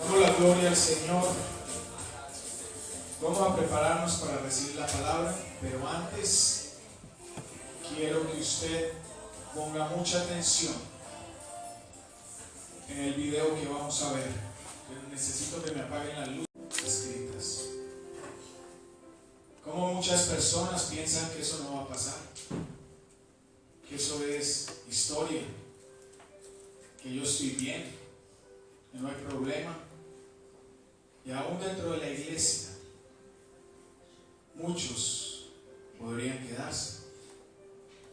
Damos la gloria al Señor. Vamos a prepararnos para recibir la palabra, pero antes quiero que usted ponga mucha atención en el video que vamos a ver. Necesito que me apaguen las luces escritas. Como muchas personas piensan que eso no va a pasar, que eso es historia, que yo estoy bien, que no hay problema. Y aún dentro de la iglesia, muchos podrían quedarse,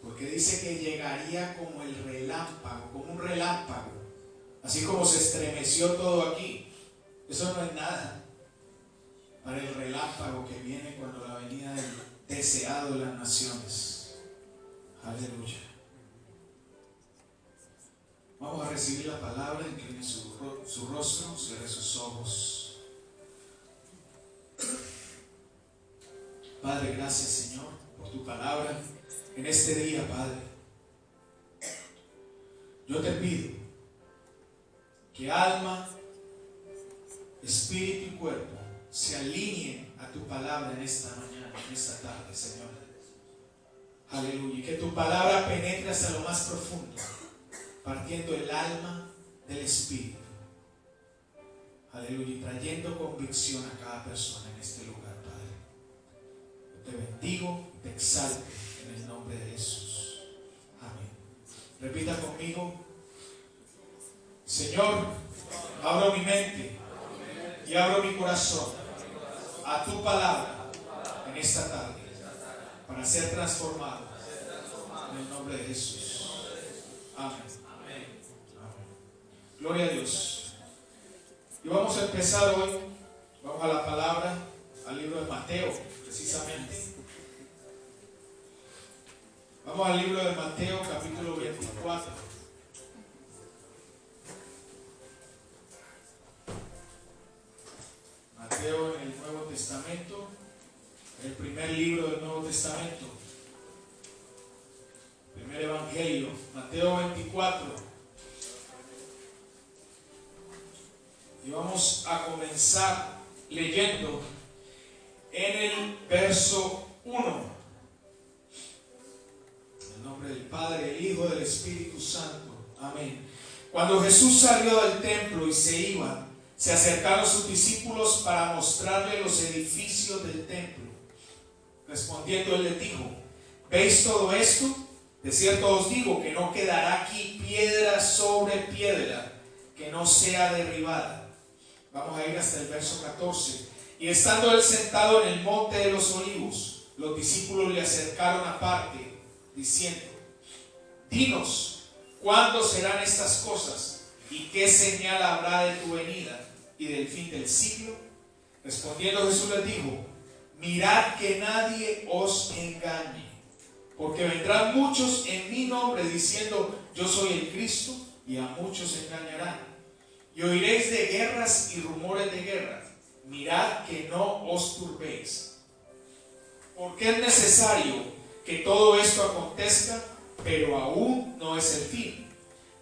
porque dice que llegaría como el relámpago, como un relámpago, así como se estremeció todo aquí. Eso no es nada para el relámpago que viene cuando la venida del deseado de las naciones. Aleluya. Vamos a recibir la palabra. Incline su rostro, cierre sus ojos. Padre, gracias, Señor, por tu palabra en este día, Padre. Yo te pido que alma, espíritu y cuerpo se alineen a tu palabra en esta mañana, en esta tarde, Señor. Aleluya. Y que tu palabra penetre hasta lo más profundo, partiendo el alma del espíritu. Aleluya. Y trayendo convicción a cada persona en este lugar, Padre. Yo te bendigo y te exalto en el nombre de Jesús. Amén. Repita conmigo: Señor, abro mi mente y abro mi corazón a tu palabra en esta tarde para ser transformado en el nombre de Jesús. Amén. Gloria a Dios. Y vamos a empezar hoy. Vamos a la palabra, al libro de Mateo, precisamente. Vamos al libro de Mateo, capítulo 24. Mateo en el Nuevo Testamento, el primer libro del Nuevo Testamento, primer evangelio, Mateo 24. Y vamos a comenzar leyendo en el verso 1. En el nombre del Padre, del Hijo y del Espíritu Santo. Amén. Cuando Jesús salió del templo y se iba, se acercaron sus discípulos para mostrarle los edificios del templo. Respondiendo, él les dijo: ¿veis todo esto? De cierto os digo que no quedará aquí piedra sobre piedra que no sea derribada. Vamos a ir hasta el verso 14. Y estando él sentado en el monte de los olivos, los discípulos le acercaron aparte, diciendo: dinos, ¿cuándo serán estas cosas? ¿Y qué señal habrá de tu venida y del fin del siglo? Respondiendo Jesús les dijo: mirad que nadie os engañe, porque vendrán muchos en mi nombre diciendo: yo soy el Cristo, y a muchos engañarán. Y oiréis de guerras y rumores de guerras. Mirad que no os turbéis, porque es necesario que todo esto acontezca, pero aún no es el fin.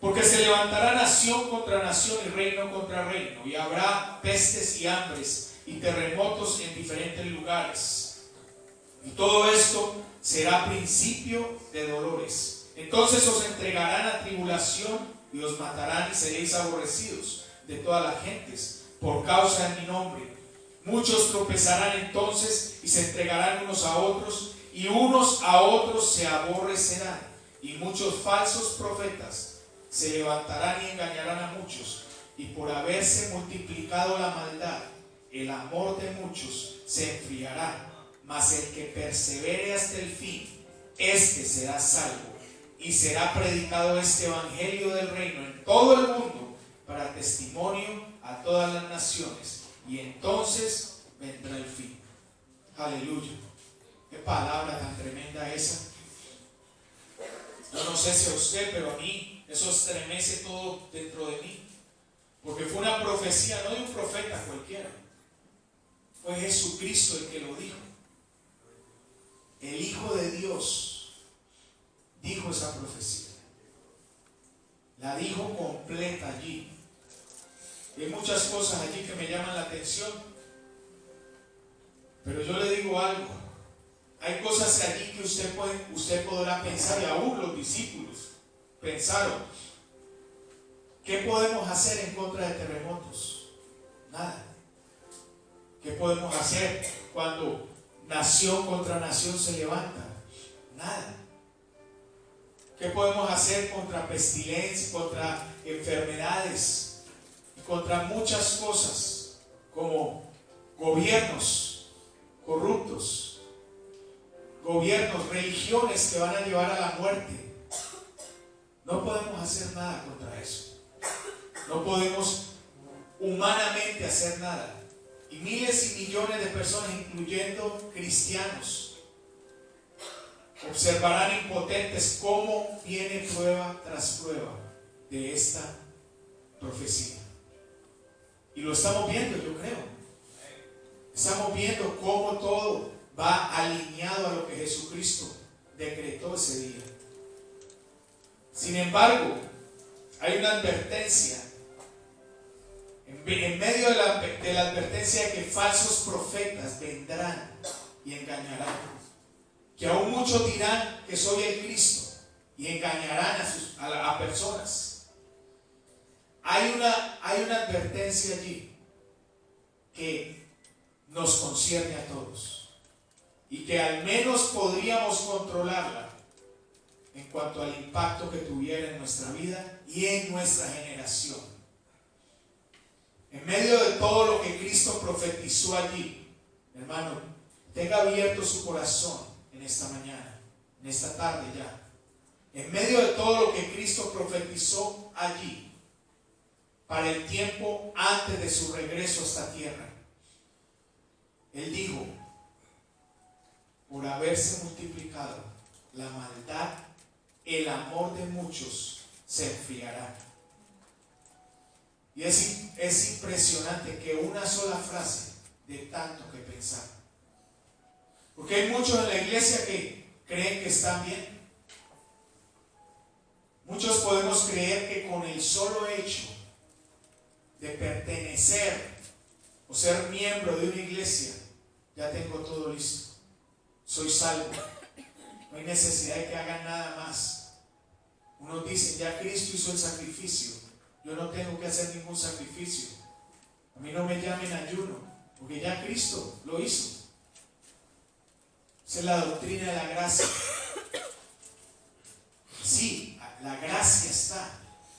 Porque se levantará nación contra nación y reino contra reino, y habrá pestes y hambres y terremotos en diferentes lugares. Y todo esto será principio de dolores. Entonces os entregarán a tribulación y os matarán y seréis aborrecidos de todas las gentes por causa de mi nombre. Muchos tropezarán entonces y se entregarán unos a otros, y unos a otros se aborrecerán. Y muchos falsos profetas se levantarán y engañarán a muchos. Y por haberse multiplicado la maldad, el amor de muchos se enfriará. Mas el que persevere hasta el fin, este será salvo. Y será predicado este evangelio del reino en todo el mundo para testimonio a todas las naciones, y entonces vendrá el fin. Aleluya. Qué palabra tan tremenda esa. Yo no sé si a usted, pero a mí eso estremece todo dentro de mí, porque fue una profecía, no de un profeta cualquiera. Fue Jesucristo el que lo dijo. El Hijo de Dios dijo esa profecía. La dijo completa allí. Hay muchas cosas allí que me llaman la atención, pero yo le digo algo. Hay cosas allí que usted podrá pensar, y aún los discípulos pensaron: ¿qué podemos hacer en contra de terremotos? Nada. ¿Qué podemos hacer cuando nación contra nación se levanta? Nada. ¿Qué podemos hacer contra pestilencia, contra enfermedades y contra muchas cosas como gobiernos corruptos, gobiernos, religiones que van a llevar a la muerte? No podemos hacer nada contra eso. No podemos humanamente hacer nada. Y miles y millones de personas, incluyendo cristianos, observarán impotentes cómo viene prueba tras prueba de esta profecía. Y lo estamos viendo, yo creo. Estamos viendo cómo todo va alineado a lo que Jesucristo decretó ese día. Sin embargo, hay una advertencia. En medio de la advertencia de que falsos profetas vendrán y engañarán, que aún muchos dirán que soy el Cristo y engañarán a personas. Hay una advertencia allí que nos concierne a todos y que al menos podríamos controlarla en cuanto al impacto que tuviera en nuestra vida y en nuestra generación. En medio de todo lo que Cristo profetizó allí, hermano, tenga abierto su corazón en esta mañana, en esta tarde ya. En medio de todo lo que Cristo profetizó allí, para el tiempo antes de su regreso a esta tierra, Él dijo: por haberse multiplicado la maldad, el amor de muchos se enfriará. Y es impresionante que una sola frase de tanto que pensar. Porque hay muchos en la iglesia que creen que están bien. Muchos podemos creer que con el solo hecho de pertenecer o ser miembro de una iglesia, ya tengo todo listo. Soy salvo. No hay necesidad de que hagan nada más. Unos dicen: ya Cristo hizo el sacrificio. Yo no tengo que hacer ningún sacrificio. A mí no me llamen ayuno, porque ya Cristo lo hizo. Esa es la doctrina de la gracia. Sí, la gracia está.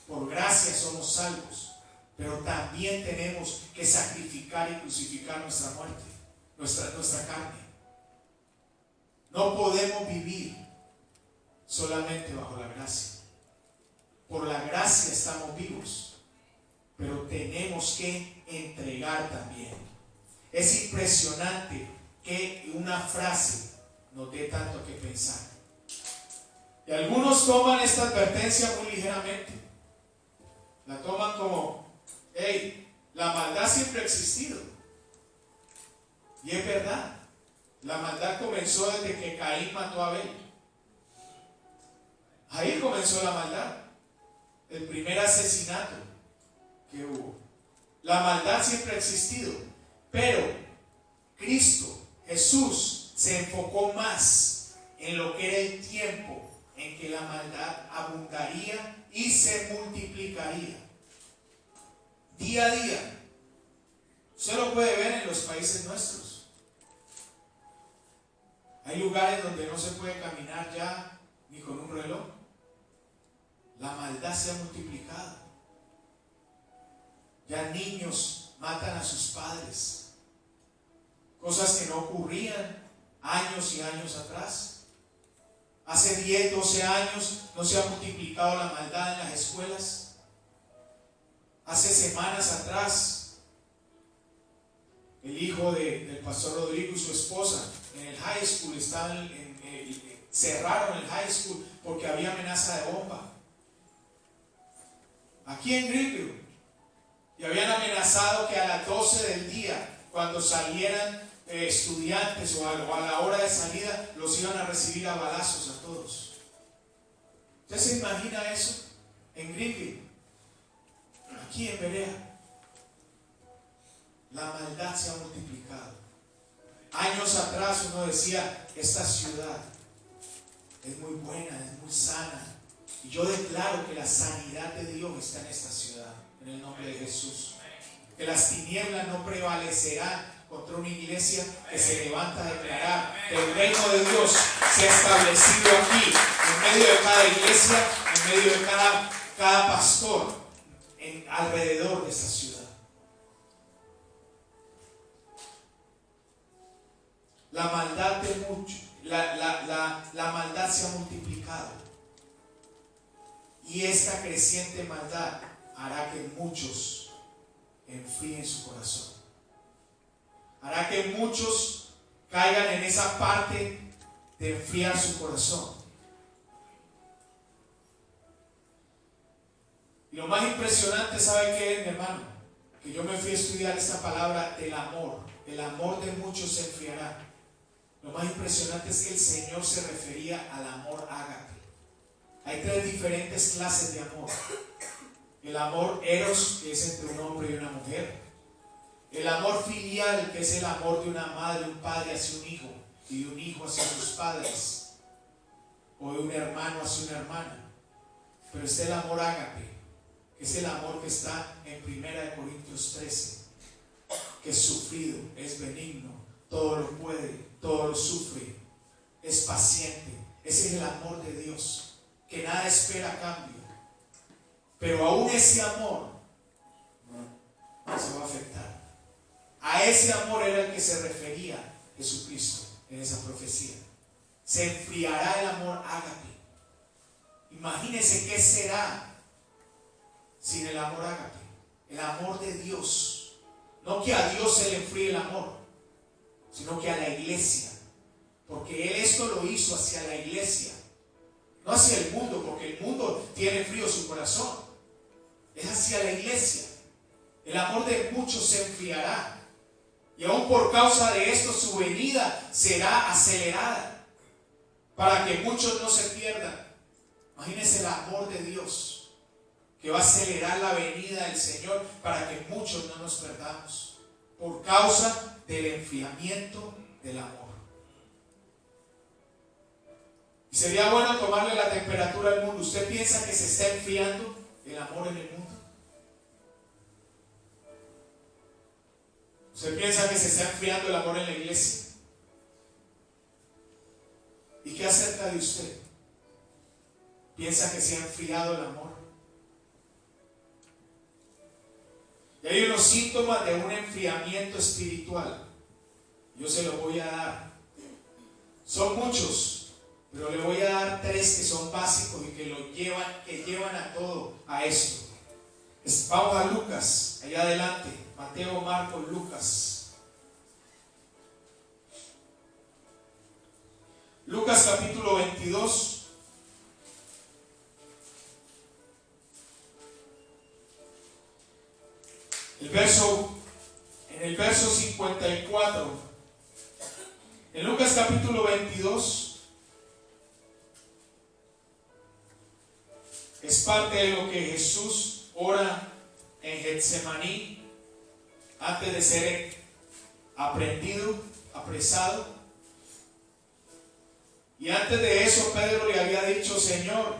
Por gracia somos salvos. Pero también tenemos que sacrificar y crucificar nuestra muerte, nuestra carne. No podemos vivir solamente bajo la gracia. Por la gracia estamos vivos, pero tenemos que entregar también. Es impresionante que una frase nos dé tanto que pensar. Y algunos toman esta advertencia muy ligeramente. La toman como: hey, la maldad siempre ha existido. Y es verdad. La maldad comenzó desde que Caín mató a Abel. Ahí comenzó la maldad. El primer asesinato que hubo. La maldad siempre ha existido, pero Cristo, Jesús, se enfocó más en lo que era el tiempo en que la maldad abundaría y se multiplicaría día a día. Usted lo puede ver en los países nuestros. Hay lugares donde no se puede caminar ya ni con un reloj. La maldad se ha multiplicado. Ya niños matan a sus padres. Cosas que no ocurrían años y años atrás. Hace 10, 12 años no se ha multiplicado la maldad en las escuelas. Hace semanas atrás, el hijo del pastor Rodrigo y su esposa en el high school cerraron el high school porque había amenaza de bomba. Aquí en Greenville, y habían amenazado que a las 12 del día, cuando salieran estudiantes o a la hora de salida, los iban a recibir a balazos a todos. ¿Usted se imagina eso en Greenville? Aquí en Berea. La maldad se ha multiplicado. Años atrás uno decía, esta ciudad es muy buena, es muy sana. Y yo declaro que la sanidad de Dios está en esta ciudad, en el nombre de Jesús. Que las tinieblas no prevalecerán contra una iglesia que se levanta a declarar que el reino de Dios se ha establecido aquí, en medio de cada iglesia, en medio de cada pastor, alrededor de esta ciudad. La maldad de muchos, la maldad se ha multiplicado, y esta creciente maldad hará que muchos enfríen su corazón, hará que muchos caigan en esa parte de enfriar su corazón. Y lo más impresionante, ¿sabe qué es, mi hermano? Que yo me fui a estudiar esta palabra del amor. El amor de muchos se enfriará. Lo más impresionante es que el Señor se refería al amor ágape. Hay tres diferentes clases de amor. El amor eros, que es entre un hombre y una mujer. El amor filial, que es el amor de una madre, un padre hacia un hijo, y de un hijo hacia sus padres, o de un hermano hacia una hermana. Pero está el amor ágape, que es el amor que está en 1 Corintios 13, que es sufrido, es benigno, todo lo puede, todo lo sufre, es paciente. Ese es el amor de Dios, que nada espera a cambio. Pero aún ese amor se va a afectar. A ese amor era el que se refería Jesucristo en esa profecía. Se enfriará el amor ágape. Imagínense qué será sin el amor ágape. El amor de Dios. No que a Dios se le enfríe el amor, sino que a la iglesia. Porque Él esto lo hizo hacia la iglesia, no hacia el mundo, porque el mundo tiene frío su corazón. Es hacia la iglesia. El amor de muchos se enfriará. Y aún por causa de esto su venida será acelerada, para que muchos no se pierdan. Imagínense el amor de Dios, que va a acelerar la venida del Señor para que muchos no nos perdamos, por causa del enfriamiento del amor. Y sería bueno tomarle la temperatura al mundo. ¿Usted piensa que se está enfriando el amor en el mundo? ¿Usted piensa que se está enfriando el amor en la iglesia? ¿Y qué acerca de usted? ¿Piensa que se ha enfriado el amor? Y hay unos síntomas de un enfriamiento espiritual. Yo se los voy a dar. Son muchos, pero le voy a dar tres que son básicos y que llevan a todo, a esto. Vamos a Lucas, allá adelante. Mateo, Marcos, Lucas. Lucas capítulo 22. En el verso 54. En Lucas capítulo 22 es parte de lo que Jesús ora en Getsemaní antes de ser apresado. Y antes de eso Pedro le había dicho: Señor,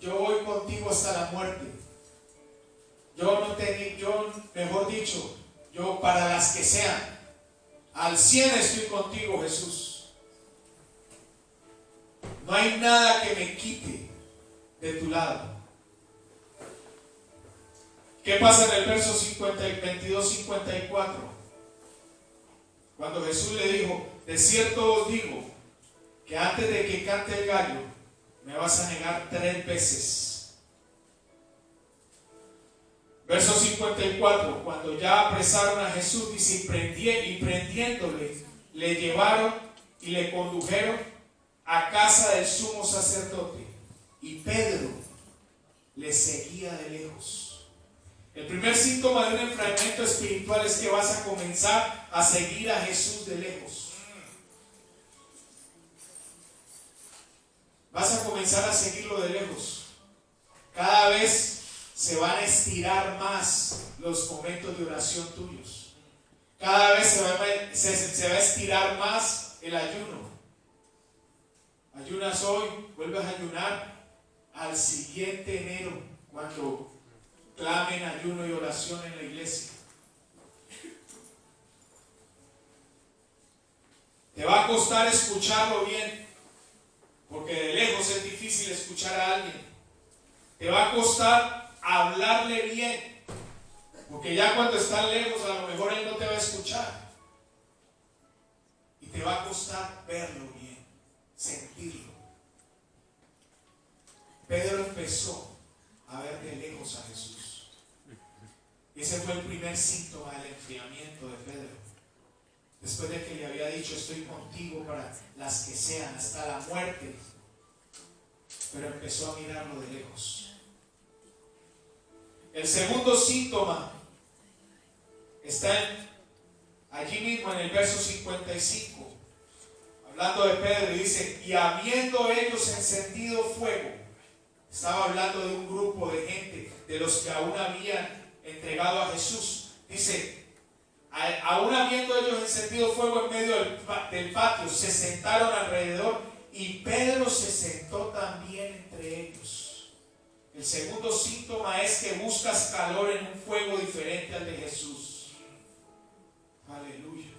yo voy contigo hasta la muerte. Yo para las que sean, al 100 estoy contigo, Jesús. No hay nada que me quite de tu lado. ¿Qué pasa en el verso 22-54? Cuando Jesús le dijo: de cierto os digo que antes de que cante el gallo me vas a negar 3 veces. Verso 54, cuando ya apresaron a Jesús, dice: y prendiéndole, le llevaron y le condujeron a casa del sumo sacerdote, y Pedro le seguía de lejos. El primer síntoma de un enfriamiento espiritual es que vas a comenzar a seguir a Jesús de lejos. Vas a comenzar a seguirlo de lejos. Cada vez se van a estirar más los momentos de oración tuyos. Cada vez se va a estirar más el ayuno. Ayunas hoy, vuelves a ayunar al siguiente enero, cuando clamen ayuno y oración en la iglesia. Te va a costar escucharlo bien, porque de lejos es difícil escuchar a alguien. Te va a costar hablarle bien, porque ya cuando estás lejos a lo mejor él no te va a escuchar. Y te va a costar verlo bien, sentirlo. Pedro empezó a ver de lejos a Jesús. Ese fue el primer síntoma del enfriamiento de Pedro. Después de que le había dicho, estoy contigo para las que sean, hasta la muerte. Pero empezó a mirarlo de lejos. El segundo síntoma está allí mismo en el verso 55. Hablando de Pedro, y dice, y habiendo ellos encendido fuego. Estaba hablando de un grupo de gente, de los que aún habían entregado a Jesús. Dice, aún habiendo ellos encendido fuego en medio del patio, se sentaron alrededor y Pedro se sentó también entre ellos. El segundo síntoma es que buscas calor en un fuego diferente al de Jesús. Aleluya.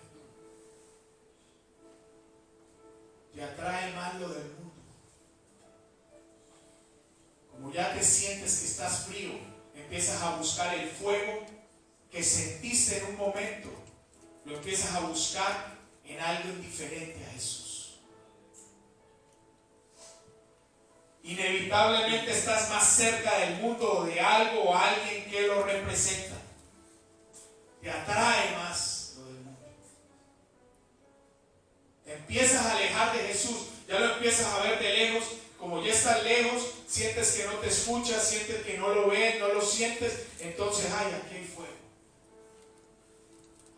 Te atrae más lo del mundo. Como ya te sientes que estás frío, empiezas a buscar el fuego que sentiste en un momento, lo empiezas a buscar en algo indiferente a Jesús. Inevitablemente estás más cerca del mundo o de algo o alguien que lo representa. Te atrae más lo del mundo. Te empiezas a alejar de Jesús, ya lo empiezas a ver de lejos. Como ya estás lejos, sientes que no te escuchas, sientes que no lo ves, no lo sientes, entonces, ay, aquí hay fuego.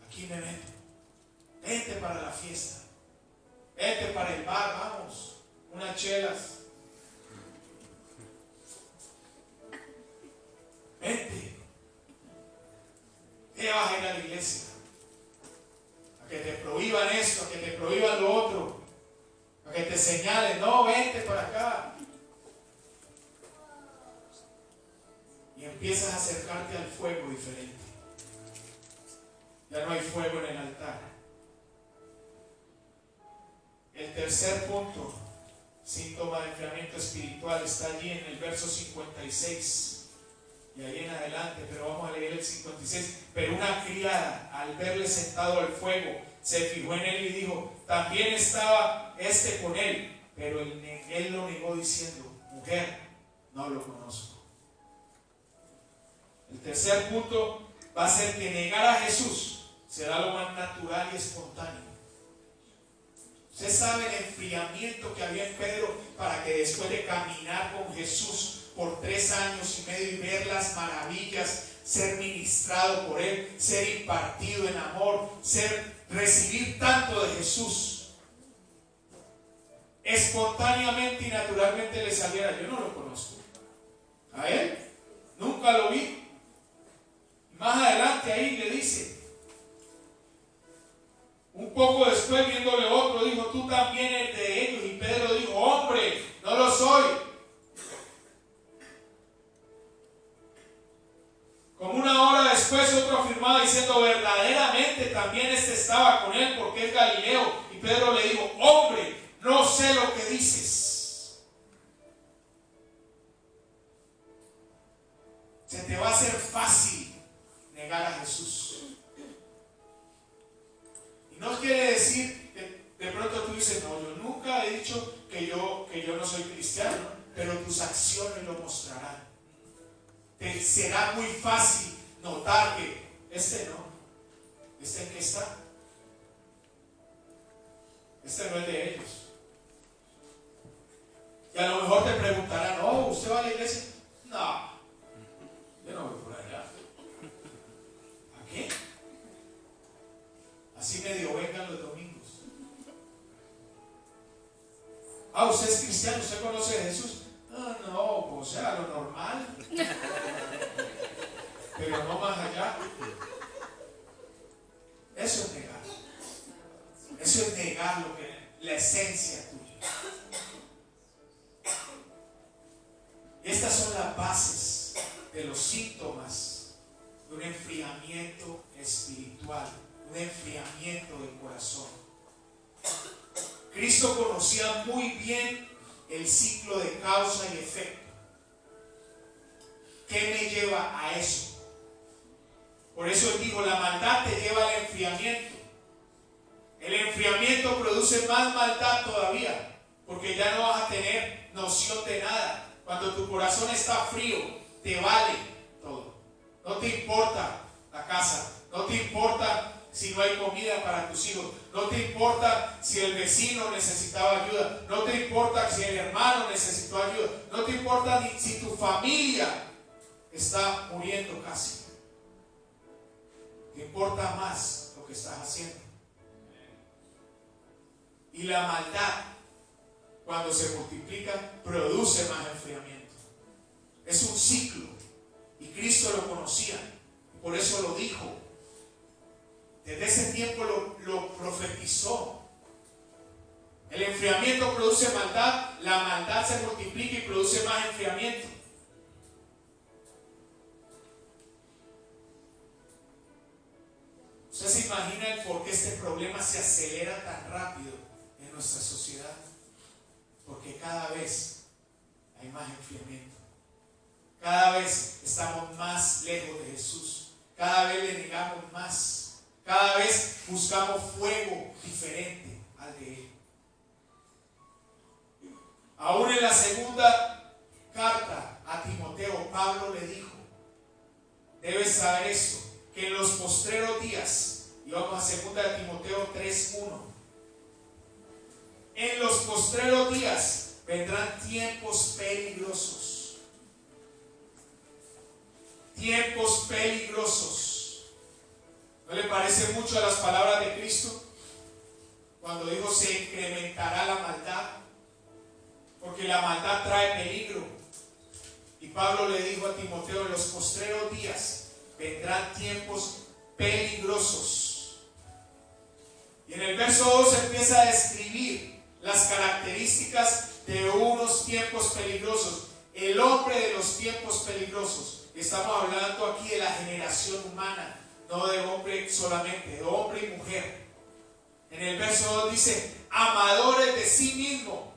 Aquí me meto. Vente para la fiesta. Vente para el bar, vamos. Unas chelas. Vente. ¿Qué vas a ir a la iglesia? A que te prohíban esto, a que te prohíban lo otro. A que te señalen, no, vente para acá. Y empiezas a acercarte al fuego diferente. Ya no hay fuego en el altar. El tercer punto, síntoma de enfriamiento espiritual, está allí en el verso 56. Y ahí en adelante, pero vamos a leer el 56. Pero una criada, al verle sentado al fuego, se fijó en él y dijo, también estaba este con él. Pero él lo negó diciendo, mujer, no lo conozco. El tercer punto va a ser que negar a Jesús será lo más natural y espontáneo. Usted sabe el enfriamiento que había en Pedro para que después de caminar con Jesús por 3 años y medio y ver las maravillas, ser ministrado por él, ser impartido en amor, recibir tanto de Jesús, espontáneamente y naturalmente le saliera, yo no lo conozco. A él nunca lo vi. Más adelante ahí le dice, un poco después viéndole otro, dijo, tú también eres de ellos. Y Pedro dijo, hombre, no lo soy. Como una hora después otro afirmaba diciendo, verdaderamente también este estaba con él porque es Galileo. Y Pedro le dijo, hombre, no sé lo que dices. Se te va a hacer fácil negar a Jesús. Y no quiere decir que de pronto tú dices, no, yo nunca he dicho que yo no soy cristiano, pero tus acciones lo mostrarán. Te será muy fácil notar que este no, este en qué está, este no es de ellos. Y a lo mejor te preguntarán, oh, ¿usted va a la iglesia? No, yo no voy por allá. ¿A qué? Así medio vengan los domingos. Ah, ¿usted es cristiano? ¿Usted conoce a Jesús? Ah, no, o sea, lo normal. Pero no más allá. Eso es negar. Eso es negar lo que la esencia tuya. Y estas son las bases de los síntomas de un enfriamiento espiritual, un enfriamiento del corazón. Cristo conocía muy bien el ciclo de causa y efecto. ¿Qué me lleva a eso? Por eso él dijo, la maldad te lleva al enfriamiento. El enfriamiento produce más maldad todavía, porque ya no vas a tener noción de nada. Cuando tu corazón está frío, te vale todo. No te importa la casa, no te importa si no hay comida para tus hijos, no te importa si el vecino necesitaba ayuda, no te importa si el hermano necesitó ayuda, no te importa ni si tu familia está muriendo casi. Te importa más lo que estás haciendo. Y la maldad, cuando se multiplica, produce más enfriamiento. Es un ciclo. Y Cristo lo conocía. Por eso lo dijo. Desde ese tiempo lo profetizó. El enfriamiento produce maldad. La maldad se multiplica y produce más enfriamiento. ¿Usted se imagina el por qué este problema se acelera tan rápido en nuestra sociedad? Porque cada vez hay más enfriamiento. Cada vez estamos más lejos de Jesús. Cada vez le negamos más. Cada vez buscamos fuego diferente al de Él. Aún en la segunda carta a Timoteo, Pablo le dijo, debes saber esto, que en los postreros días, y vamos a 2 de Timoteo 3:1, en los postreros días vendrán tiempos peligrosos. Tiempos peligrosos. ¿No le parece mucho a las palabras de Cristo? Cuando dijo se incrementará la maldad, porque la maldad trae peligro. Y Pablo le dijo a Timoteo, en los postreros días vendrán tiempos peligrosos. Y en el verso 2 empieza a describir las características de unos tiempos peligrosos. El hombre de los tiempos peligrosos. Estamos hablando aquí de la generación humana, no de hombre solamente, de hombre y mujer. En el verso 2 dice, amadores de sí mismo.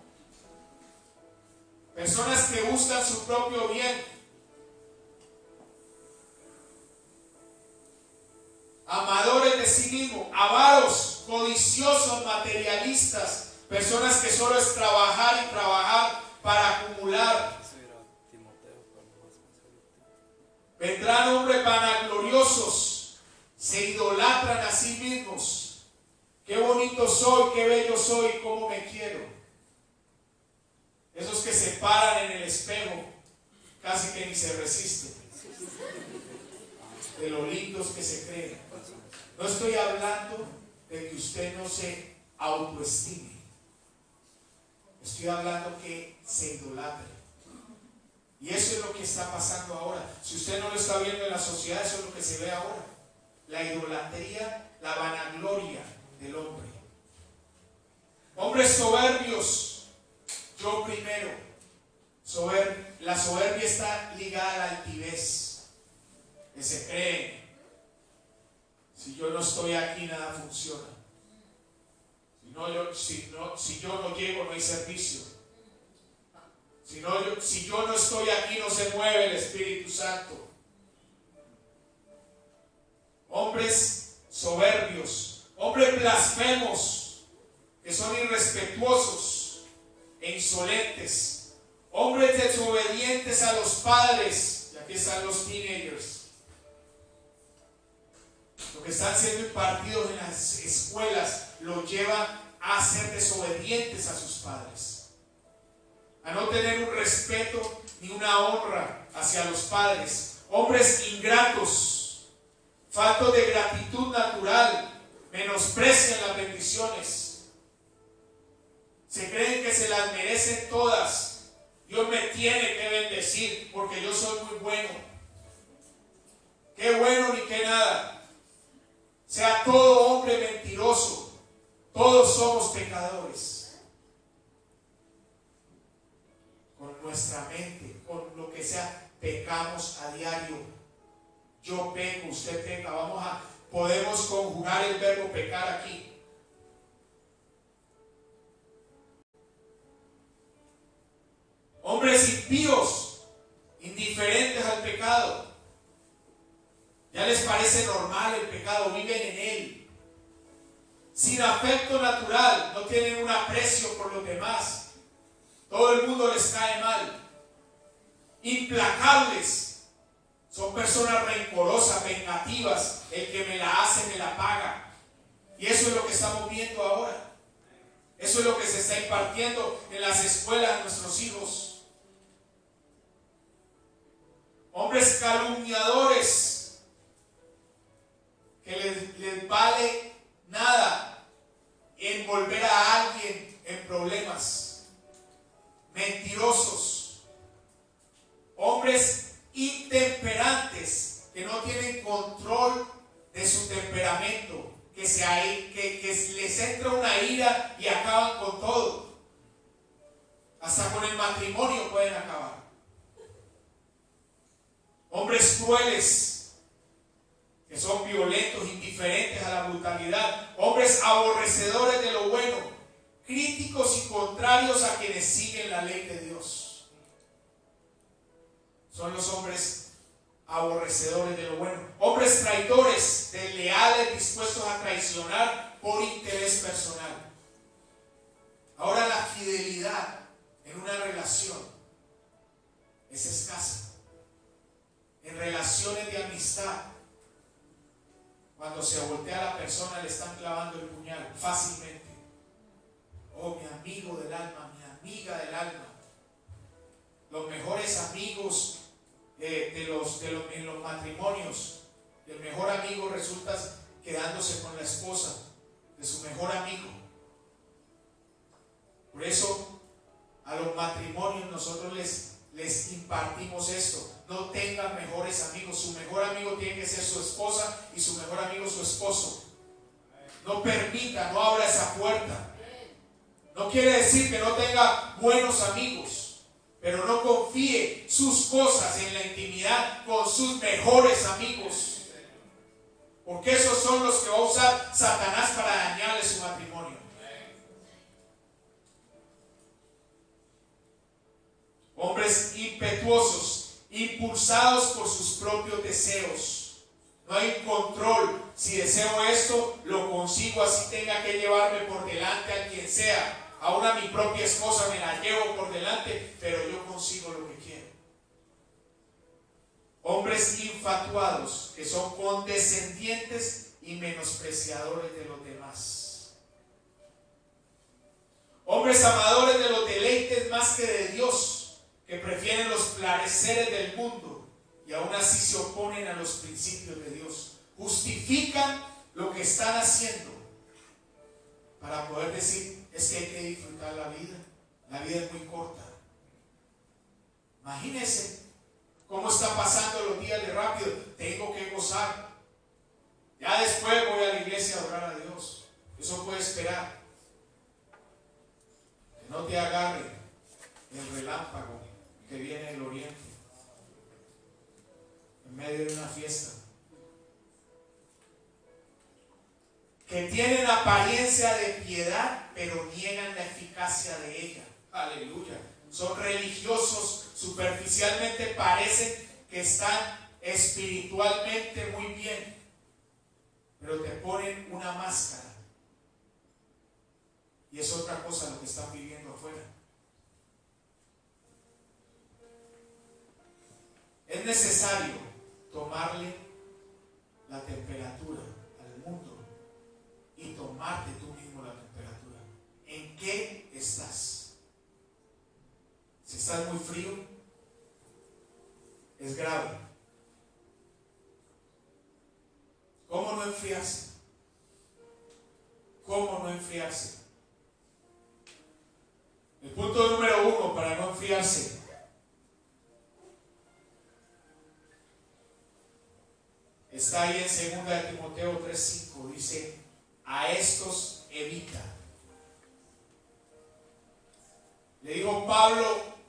Personas que buscan su propio bien. Amadores de sí mismos, avaros, codiciosos, materialistas, personas que solo es trabajar y trabajar para acumular. Vendrán hombres vanagloriosos, se idolatran a sí mismos. Qué bonito soy, qué bello soy, cómo me quiero. Esos que se paran en el espejo, casi que ni se resisten de lo lindos que se creen. No estoy hablando de que usted no se autoestime. Estoy hablando que se idolatre. Y eso es lo que está pasando ahora. Si usted no lo está viendo en la sociedad, eso es lo que se ve ahora. La idolatría, la vanagloria del hombre. Hombres soberbios, yo primero. La soberbia está ligada a la altivez. Que se cree. Si yo no estoy aquí, nada funciona. Si yo no llego, no hay servicio. Si yo no estoy aquí, no se mueve el Espíritu Santo. Hombres soberbios, hombres blasfemos, que son irrespetuosos e insolentes, hombres desobedientes a los padres. Y aquí están los teenagers. Lo que están siendo impartidos en las escuelas los lleva a ser desobedientes a sus padres, a no tener un respeto ni una honra hacia los padres. Hombres ingratos, faltos de gratitud natural, menosprecian las bendiciones, se creen que se las merecen todas. Dios me tiene que bendecir porque yo soy muy bueno. Qué bueno ni qué nada. Sea todo hombre diario. Yo peco, usted peca. Podemos conjugar el verbo pecar aquí. Hombres impíos, indiferentes al pecado. Ya les parece normal el pecado, viven en él. Sin afecto natural, no tienen un aprecio por los demás. Todo el mundo les cae mal. Implacables, son personas rencorosas, vengativas. El que me la hace, me la paga. Y eso es lo que estamos viendo ahora. Eso es lo que se está impartiendo en las escuelas de nuestros hijos. Hombres calumniadores, que les vale nada envolver a alguien en problemas. Mentirosos. Hombres intemperantes, que no tienen control de su temperamento, que les entra una ira y acaban con todo. Hasta con el matrimonio pueden acabar. Hombres crueles, que son violentos, indiferentes a la brutalidad. Hombres aborrecedores de lo bueno, críticos y contrarios a quienes siguen la ley de Dios. Son los hombres aborrecedores de lo bueno. Hombres traidores, desleales, dispuestos a traicionar por interés personal. Ahora, la fidelidad en una relación es escasa. En relaciones de amistad, cuando se voltea a la persona, le están clavando el puñal fácilmente. Oh, mi amigo del alma, mi amiga del alma. Los mejores amigos en los matrimonios, el mejor amigo resulta quedándose con la esposa de su mejor amigo. Por eso a los matrimonios nosotros les impartimos esto: no tengan mejores amigos. Su mejor amigo tiene que ser su esposa y su mejor amigo su esposo. No permita, no abra esa puerta. No quiere decir que no tenga buenos amigos, pero no confíe sus cosas en la intimidad con sus mejores amigos, porque esos son los que va a usar Satanás para dañarle su matrimonio. Hombres impetuosos, impulsados por sus propios deseos. No hay control. Si deseo esto, lo consigo, así tenga que llevarme por delante a quien sea. Aún a mi propia esposa me la llevo por delante, pero yo consigo lo que quiero. Hombres infatuados, que son condescendientes y menospreciadores de los demás. Hombres amadores de los deleites más que de Dios, que prefieren los placeres del mundo y aún así se oponen a los principios de Dios. Justifican lo que están haciendo para poder decir: es que hay que disfrutar la vida. La vida es muy corta. Imagínense cómo están pasando los días de rápido. Tengo que gozar. Ya después voy a la iglesia a adorar a Dios. Eso puede esperar. Que no te agarre el relámpago que viene del oriente en medio de una fiesta. Que tienen apariencia de piedad, pero niegan la eficacia de ella. Aleluya. Son religiosos, superficialmente parecen que están espiritualmente muy bien, pero te ponen una máscara. Y es otra cosa lo que están viviendo afuera. Es necesario tomarle la temperatura al mundo y tomarte tú mismo la temperatura. ¿En qué estás? Si estás muy frío, es grave. ¿Cómo no enfriarse? ¿Cómo no enfriarse? El punto número 1 para no enfriarse: está ahí en 2 Timoteo 3:5. Dice: a estos evita. Le dijo Pablo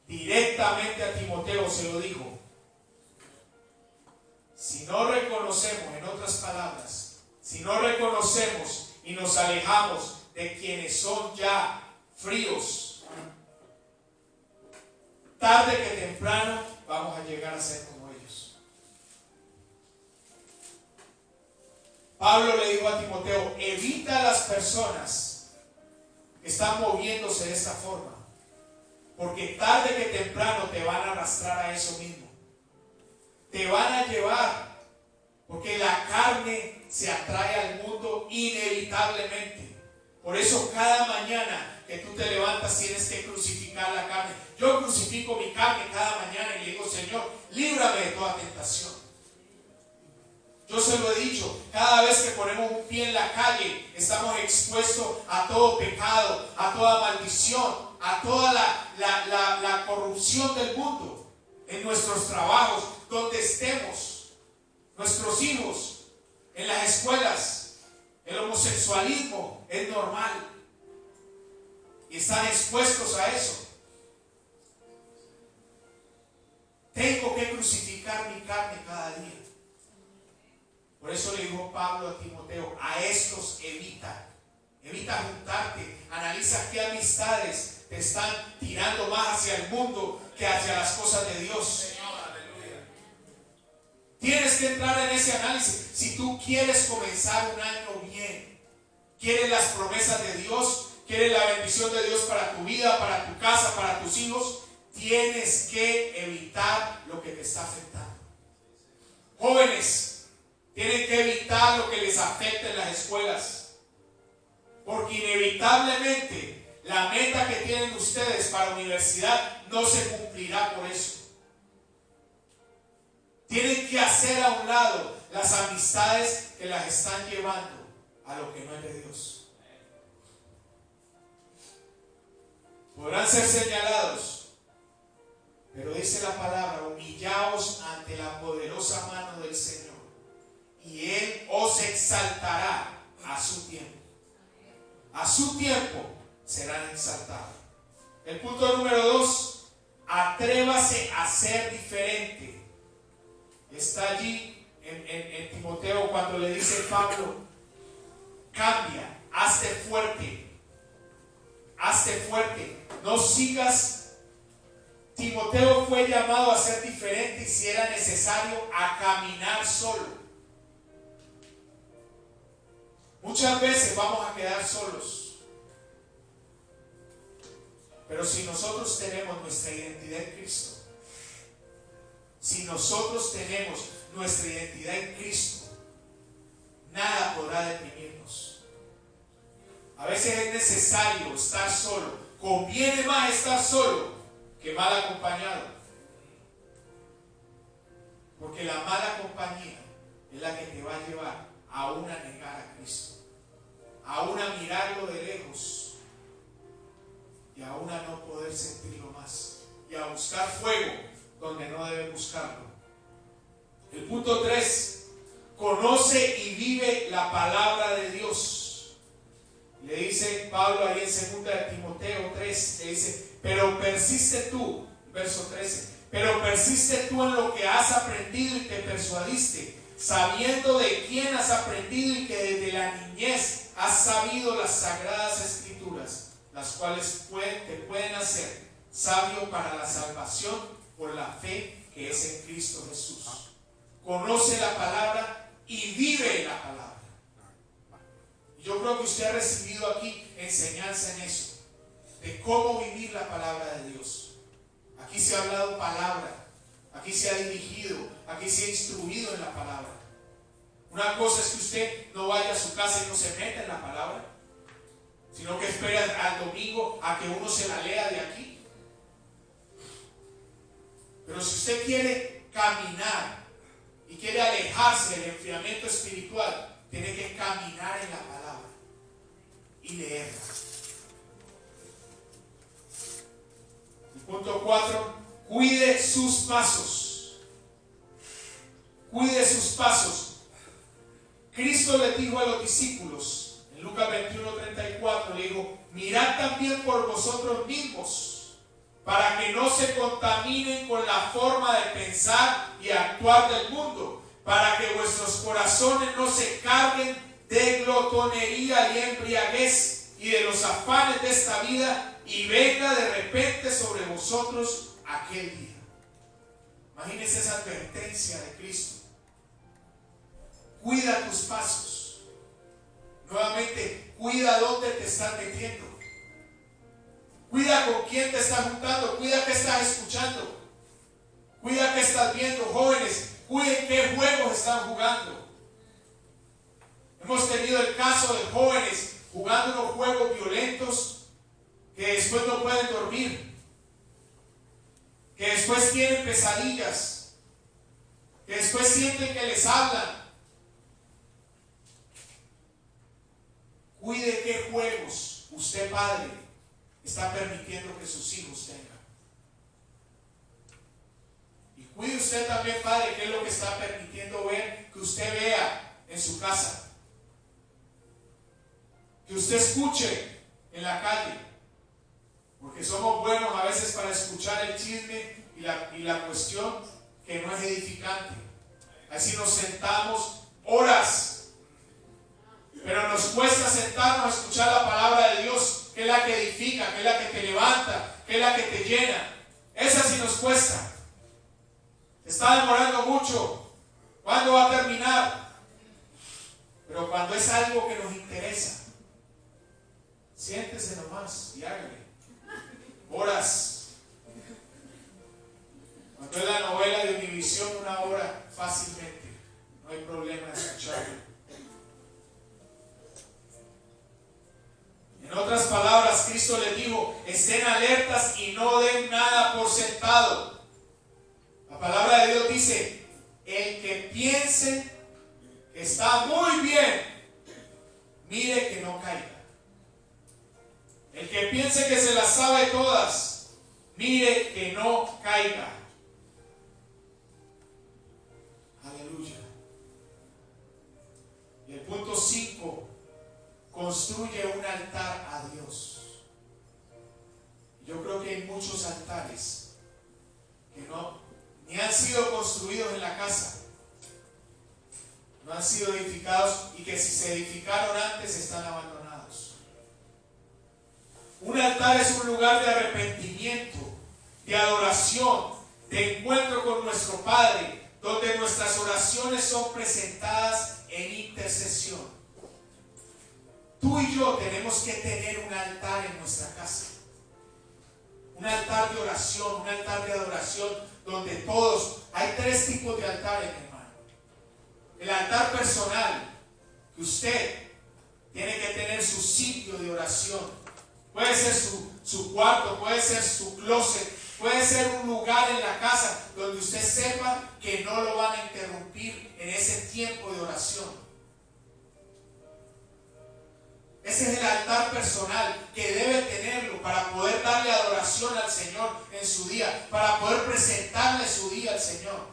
directamente a Timoteo, se lo dijo: Si no reconocemos, en otras palabras, si no reconocemos y nos alejamos de quienes son ya fríos, tarde que temprano vamos a llegar a ser como ellos. Pablo le dijo a Timoteo: evita a las personas que están moviéndose de esta forma, porque tarde que temprano te van a arrastrar a eso mismo. Te van a llevar, porque la carne se atrae al mundo inevitablemente. Por eso cada mañana que tú te levantas tienes que crucificar la carne. Yo crucifico mi carne cada mañana y le digo: Señor, líbrame de toda tentación. Yo se lo he dicho, cada vez que ponemos un pie en la calle estamos expuestos a todo pecado, a toda maldición, a toda la corrupción del mundo. En nuestros trabajos, donde estemos, nuestros hijos, en las escuelas, el homosexualismo es normal y están expuestos a eso. Tengo que crucificar mi carne cada día. Por eso le dijo Pablo a Timoteo: a estos evita juntarte, analiza qué amistades te están tirando más hacia el mundo que hacia las cosas de Dios. Tienes que entrar en ese análisis. Si tú quieres comenzar un año bien, quieres las promesas de Dios, quieres la bendición de Dios para tu vida, para tu casa, para tus hijos, tienes que evitar lo que te está afectando. Jóvenes, tienen que evitar lo que les afecta en las escuelas, porque inevitablemente la meta que tienen ustedes para la universidad no se cumplirá por eso. Tienen que hacer a un lado las amistades que las están llevando a lo que no es de Dios. Podrán ser señalados, pero dice la palabra: humillaos ante la poderosa mano del Señor, y Él os exaltará a su tiempo. A su tiempo serán exaltados. El punto número 2: atrévase a ser diferente. Está allí en Timoteo cuando le dice Pablo: cambia, hazte fuerte, no sigas. Timoteo fue llamado a ser diferente y, si era necesario, a caminar solo. Muchas veces vamos a quedar solos, pero si nosotros tenemos nuestra identidad en Cristo, si nosotros tenemos nuestra identidad en Cristo, nada podrá deprimirnos. A veces es necesario estar solo. Conviene más estar solo que mal acompañado, porque la mala compañía es la que te va a llevar aún a negar a Cristo, aún a mirarlo de lejos y aún a no poder sentirlo más, y a buscar fuego donde no debe buscarlo. El punto 3: conoce y vive la palabra de Dios. Le dice Pablo ahí en 2 Timoteo 3, le dice: pero persiste tú, verso 13, pero persiste tú en lo que has aprendido y te persuadiste, sabiendo de quién has aprendido y que desde la niñez has sabido las sagradas escrituras, las cuales te pueden hacer sabio para la salvación por la fe que es en Cristo Jesús. Conoce la palabra y vive la palabra. Yo creo que usted ha recibido aquí enseñanza en eso, de cómo vivir la palabra de Dios. Aquí se ha hablado palabra, aquí se ha dirigido, aquí se ha instruido en la palabra. Una cosa es que usted no vaya a su casa y no se meta en la palabra, sino que espera al domingo a que uno se la lea de aquí. Pero si usted quiere caminar y quiere alejarse del enfriamiento espiritual, tiene que caminar en la palabra y leerla. El punto 4: cuide sus pasos. Cuide sus pasos. Cristo le dijo a los discípulos en Lucas 21:34, le dijo: mirad también por vosotros mismos, para que no se contaminen con la forma de pensar y actuar del mundo, para que vuestros corazones no se carguen de glotonería y embriaguez y de los afanes de esta vida, y venga de repente sobre vosotros aquel día. Imagínense esa advertencia de Cristo. Cuida tus pasos. Nuevamente, cuida dónde te estás metiendo. Cuida con quién te estás juntando. Cuida qué estás escuchando. Cuida qué estás viendo. Jóvenes, cuiden qué juegos están jugando. Hemos tenido el caso de jóvenes jugando unos juegos violentos que después no pueden dormir, que después tienen pesadillas, que después sienten que les hablan. Cuide qué juegos usted, padre, está permitiendo que sus hijos tengan. Y cuide usted también, padre, qué es lo que está permitiendo ver, que usted vea en su casa, que usted escuche en la calle, porque somos buenos a veces para escuchar el chisme y la cuestión que no es edificante. Así nos sentamos horas, pero nos cuesta sentarnos a escuchar la palabra de Dios, que es la que edifica, que es la que te levanta, que es la que te llena. Esa sí nos cuesta. Se está demorando mucho. ¿Cuándo va a terminar? Pero cuando es algo que nos interesa, siéntese nomás y hágale. Horas. Cuando es la novela de Univisión, 1 hora fácilmente. No hay problema en escucharlo. En otras palabras, Cristo les dijo: estén alertas y no den nada por sentado. La palabra de Dios dice: el que piense que está muy bien, mire que no caiga. El que piense que se las sabe todas, mire que no caiga. Aleluya. Y el punto 5: construye un altar a Dios. Yo creo que hay muchos altares que ni han sido construidos en la casa, no han sido edificados, y que si se edificaron antes están abandonados. Un altar es un lugar de arrepentimiento, de adoración, de encuentro con nuestro Padre, donde nuestras oraciones son presentadas en intercesión. Tú y yo tenemos que tener un altar en nuestra casa. Un altar de oración, un altar de adoración, donde todos, hay 3 tipos de altares, mi hermano. El altar personal, que usted tiene que tener su sitio de oración. Puede ser su cuarto, puede ser su closet, puede ser un lugar en la casa donde usted sepa que no lo van a interrumpir en ese tiempo de oración. Ese es el altar personal que debe tenerlo para poder darle adoración al Señor en su día, para poder presentarle su día al Señor.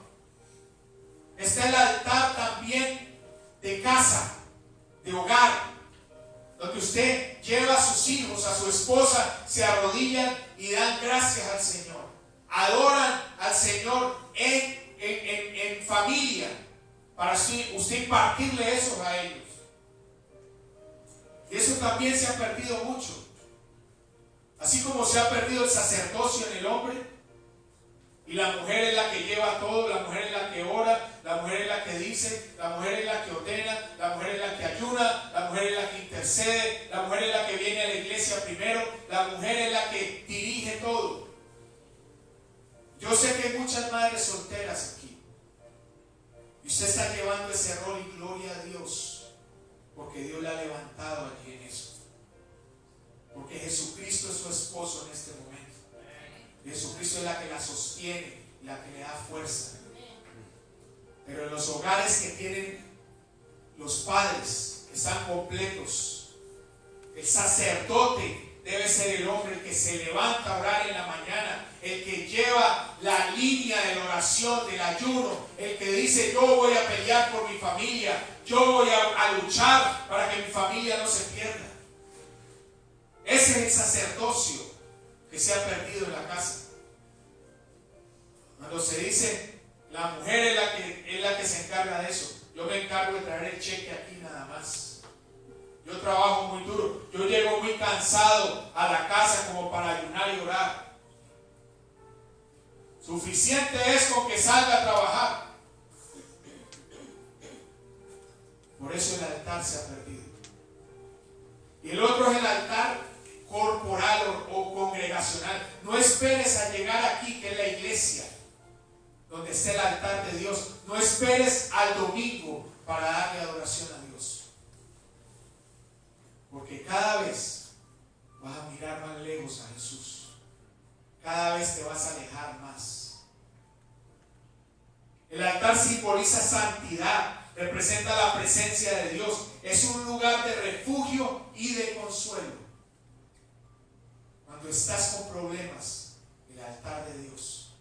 Está el altar también de casa, de hogar, donde usted lleva a sus hijos, a su esposa, se arrodillan y dan gracias al Señor. Adoran al Señor en familia, para usted impartirle eso a ellos. Y eso también se ha perdido mucho. Así como se ha perdido el sacerdocio en el hombre, y la mujer es la que lleva todo, la mujer es la que ora, la mujer es la que dice, la mujer es la que ordena, la mujer es la que ayuna, la mujer es la que intercede, la mujer es la que viene a la iglesia primero, la mujer es la que dirige todo. Yo sé que hay muchas madres solteras aquí, y usted está llevando ese rol, y gloria a Dios, porque Dios la ha levantado allí en eso. Porque Jesucristo es su esposo en este momento. Jesucristo es la que la sostiene, la que le da fuerza. Pero en los hogares que tienen los padres, que están completos, el sacerdote debe ser el hombre, el que se levanta a orar en la mañana, el que lleva la línea de la oración, del ayuno, el que dice: yo voy a pelear por mi familia, yo voy a luchar para que mi familia no se pierda. Ese es el sacerdocio que se ha perdido en la casa. Cuando se dice la mujer es la que se encarga de el cheque aquí nada más. Yo trabajo muy duro. Yo llego muy cansado a la casa como para ayunar y orar. Suficiente es con que salga a trabajar. Por eso el altar se ha perdido. Y el otro es el altar corporal o congregacional. No esperes a llegar aquí, que es la iglesia, donde está el altar de Dios. No esperes al domingo para darle adoración a Dios. Porque cada vez vas a mirar más lejos a Jesús. Cada vez te vas a alejar más. El altar simboliza santidad, representa la presencia de Dios. Es un lugar de refugio y de consuelo. Cuando estás con problemas, el altar de Dios.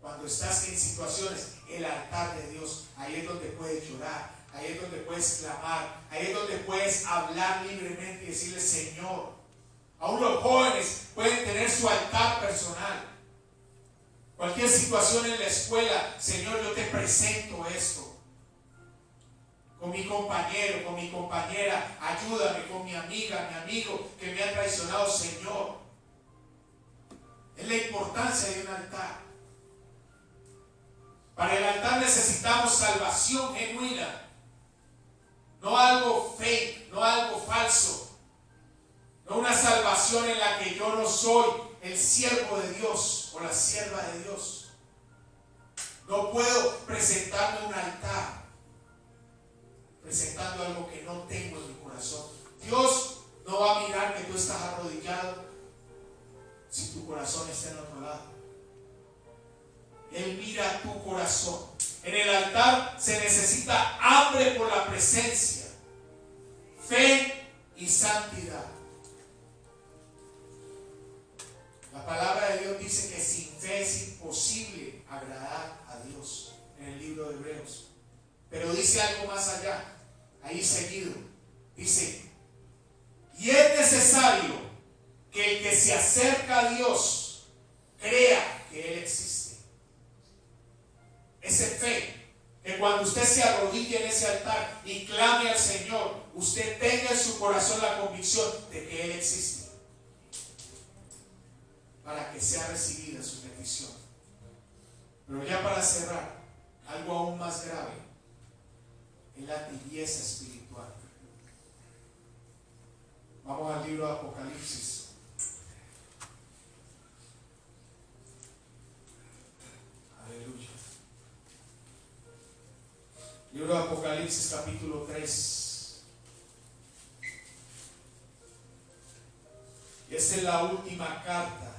Cuando estás en situaciones, el altar de Dios. Ahí es donde puedes llorar, ahí es donde puedes clamar, ahí es donde puedes hablar libremente y decirle: Señor. Aún los jóvenes pueden tener su altar personal. Cualquier situación en la escuela: Señor, yo te presento esto. Con mi compañero, con mi compañera, ayúdame. Con mi amiga, mi amigo que me ha traicionado, Señor. Es la importancia de un altar. Para el altar necesitamos salvación genuina, no algo fake, no algo falso. No una salvación en la que yo no soy el siervo de Dios o la sierva de Dios. No puedo presentarme un altar presentando algo que no tengo en mi corazón. Dios no va a mirar que tú estás arrodillado si tu corazón está en otro lado. Él mira tu corazón. En el altar se necesita hambre por la presencia, fe y santidad. La palabra de Dios dice que sin fe es imposible agradar a Dios en el libro de Hebreos. Pero dice algo más allá, ahí seguido. Dice: y es necesario que el que se acerca a Dios crea que Él existe. Esa fe, que cuando usted se arrodille en ese altar y clame al Señor, usted tenga en su corazón la convicción de que Él existe, para que sea recibida su petición. Pero ya para cerrar, algo aún más grave es la tibieza espiritual. Vamos al libro de Apocalipsis. Aleluya. Libro de Apocalipsis, capítulo 3. Y esta es la última carta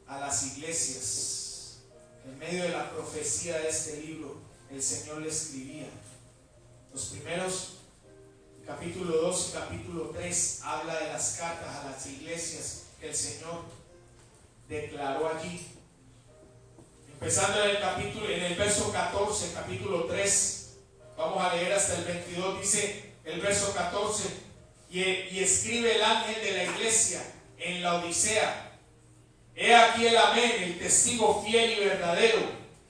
a las iglesias. En medio de la profecía de este libro, el Señor le escribía. Los primeros, capítulo 2 y capítulo 3, habla de las cartas a las iglesias que el Señor declaró allí. Empezando en el verso 14, capítulo 3, vamos a leer hasta el 22, dice el verso 14: y escribe el ángel de la iglesia en la Odisea: he aquí el amén, el testigo fiel y verdadero,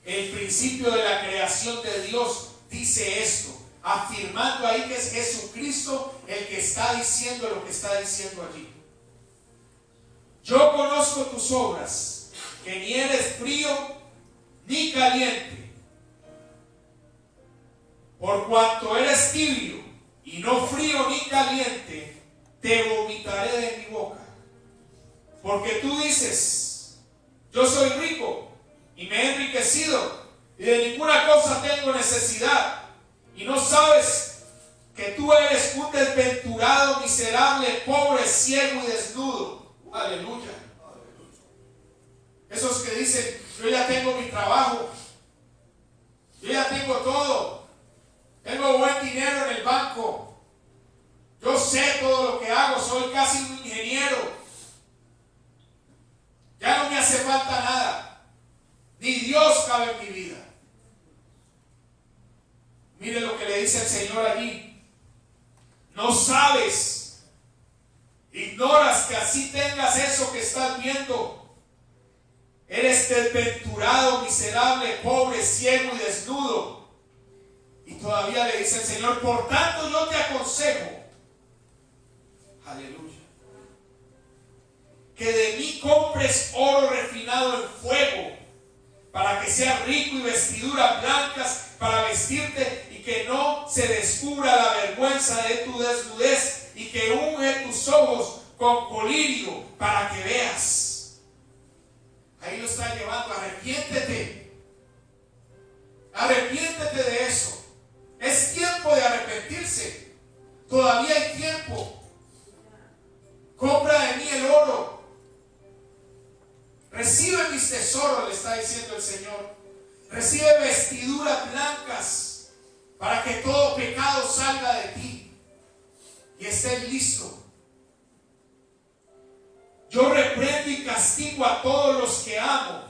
el principio de la creación de Dios, dice esto, afirmando ahí que es Jesucristo el que está diciendo lo que está diciendo allí. Yo conozco tus obras, que ni eres frío ni caliente. Por cuanto eres tibio y no frío ni caliente, te vomitaré de mi boca. Porque tú dices: yo soy rico y me he enriquecido y de ninguna cosa tengo necesidad, y no sabes que tú eres un desventurado, miserable, pobre, ciego y desnudo. Aleluya. Esos que dicen: yo ya tengo mi trabajo, yo ya tengo todo, tengo buen dinero en el banco, yo sé todo lo que hago, soy casi un ingeniero, ya no me hace falta nada, ni Dios cabe en mi vida. Mire lo que le dice el Señor allí: no sabes, ignoras que así tengas eso que estás viendo. Eres desventurado, miserable, pobre, ciego y desnudo. Y todavía le dice el Señor, por tanto yo te aconsejo, aleluya, que de mí compres oro refinado en fuego, para que seas rico y vestiduras blancas para vestirte, y que no se descubra la vergüenza de tu desnudez, y que unge tus ojos con colirio para que veas. Ahí lo está llevando. Arrepiéntete. Arrepiéntete de eso. Es tiempo de arrepentirse. Todavía hay tiempo. Compra de mí el oro. Recibe mis tesoros, le está diciendo el Señor. Recibe vestiduras blancas para que todo pecado salga de ti y estés listo. Yo reprendo y castigo a todos los que amo.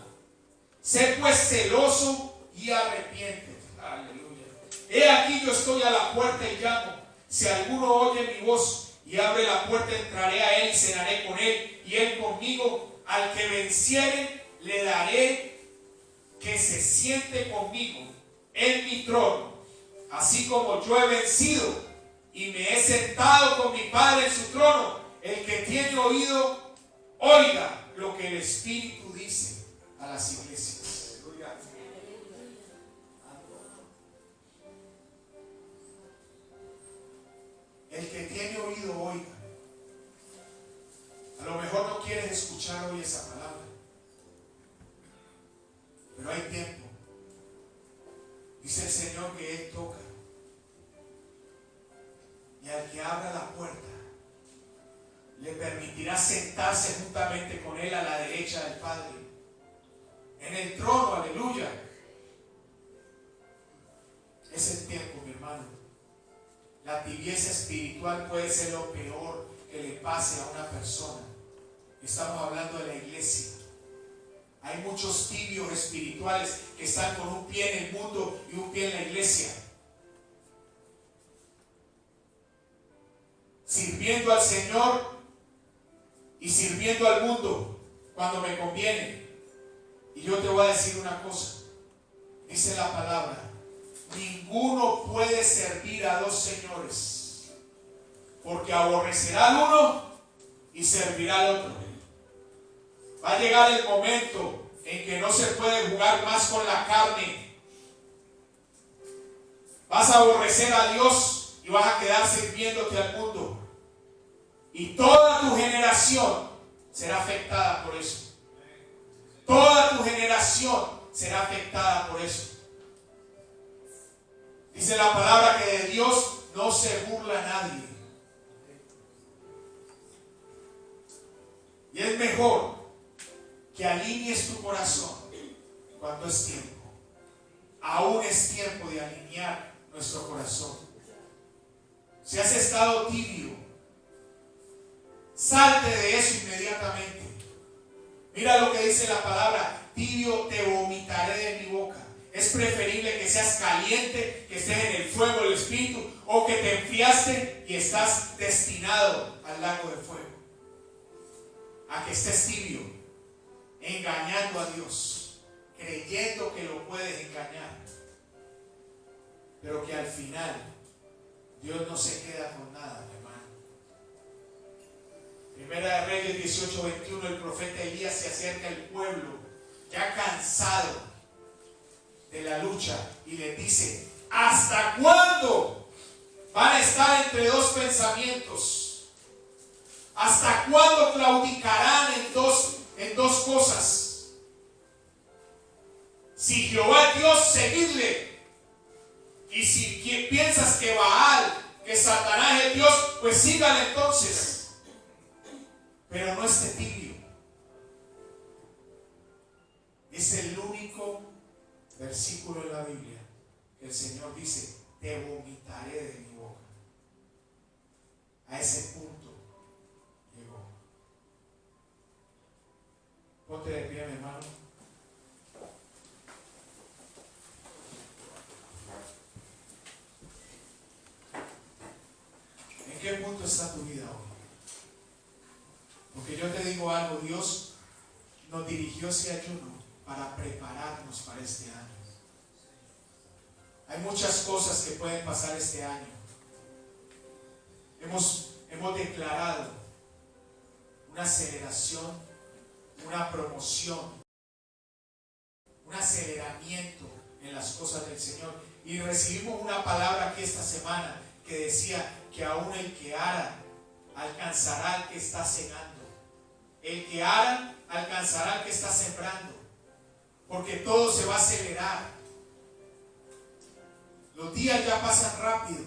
Sé pues celoso y arrepiéntete. Aleluya. He aquí yo estoy a la puerta y llamo. Si alguno oye mi voz y abre la puerta, entraré a él y cenaré con él y él conmigo. Al que venciere, le daré que se siente conmigo en mi trono, así como yo he vencido y me he sentado con mi Padre en su trono. El que tiene oído, oiga lo que el Espíritu dice a las iglesias. El que tiene oído, oiga. A lo mejor no quieres escuchar hoy esa palabra, pero hay tiempo. Dice el Señor que Él toca, y al que abra la puerta le permitirá sentarse juntamente con Él a la derecha del Padre, en el trono. Aleluya. Es el tiempo, mi hermano. La tibieza espiritual puede ser lo peor que le pase a una persona. Estamos hablando de la iglesia. Hay muchos tibios espirituales que están con un pie en el mundo y un pie en la iglesia, sirviendo al Señor y sirviendo al mundo cuando me conviene. Y yo te voy a decir una cosa, dice la palabra: ninguno puede servir a dos señores, porque aborrecerá al uno y servirá al otro. Va a llegar el momento en que no se puede jugar más con la carne. Vas a aborrecer a Dios y vas a quedar sirviéndote al mundo. Y toda tu generación será afectada por eso. Toda tu generación será afectada por eso. Dice la palabra que de Dios no se burla nadie. Y es mejor que alinees tu corazón cuando es tiempo. Aún es tiempo de alinear nuestro corazón. Si has estado tibio, salte de eso inmediatamente. Mira lo que dice la palabra: tibio te vomitaré de mi boca. Es preferible que seas caliente, que estés en el fuego del Espíritu, o que te enfriaste y estás destinado al lago de fuego, a que estés tibio, engañando a Dios, creyendo que lo puedes engañar, pero que al final Dios no se queda con nada, mi hermano. Primera de Reyes 18:21, el profeta Elías se acerca al pueblo ya cansado de la lucha y le dice: ¿hasta cuándo van a estar entre dos pensamientos? ¿Hasta cuándo claudicarán en dos cosas? Si Jehová es Dios, seguidle. Y si piensas que Baal, que Satanás es Dios, pues sígale entonces. Pero no esté tibio. Es el único versículo en la Biblia que el Señor dice: te vomitaré de mi boca. A ese punto llegó. Ponte de pie, mi hermano. ¿En qué punto está tu vida hoy? Porque yo te digo algo: Dios nos dirigió ese ayuno para prepararnos para este año. Hay muchas cosas que pueden pasar este año. Hemos declarado una aceleración, una promoción, un aceleramiento en las cosas del Señor. Y recibimos una palabra aquí esta semana que decía que aún el que ara alcanzará al que está segando. El que ara alcanzará al que está sembrando. Porque todo se va a acelerar. Los días ya pasan rápido.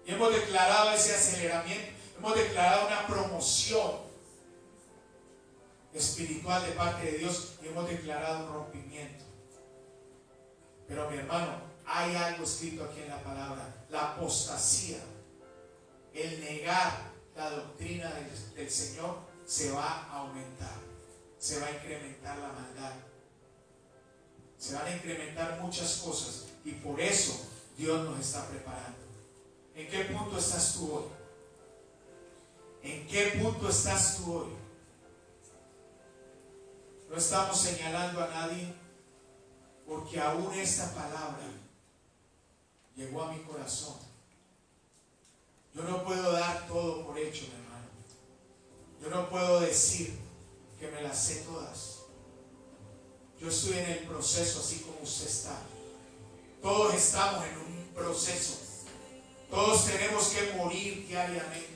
Y hemos declarado ese aceleramiento. Hemos declarado una promoción espiritual de parte de Dios. Y hemos declarado un rompimiento. Pero mi hermano, hay algo escrito aquí en la palabra. La apostasía, el negar la doctrina del Señor se va a aumentar. Se va a incrementar la maldad. Se van a incrementar muchas cosas. Y por eso Dios nos está preparando. ¿En qué punto estás tú hoy? ¿En qué punto estás tú hoy? No estamos señalando a nadie, porque aún esta palabra llegó a mi corazón. Yo no puedo dar todo por hecho, mi hermano. Yo no puedo decir que me las sé todas. Yo estoy en el proceso así como usted está. Todos estamos en un proceso. Todos tenemos que morir diariamente.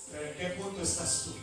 Pero ¿en qué punto estás tú?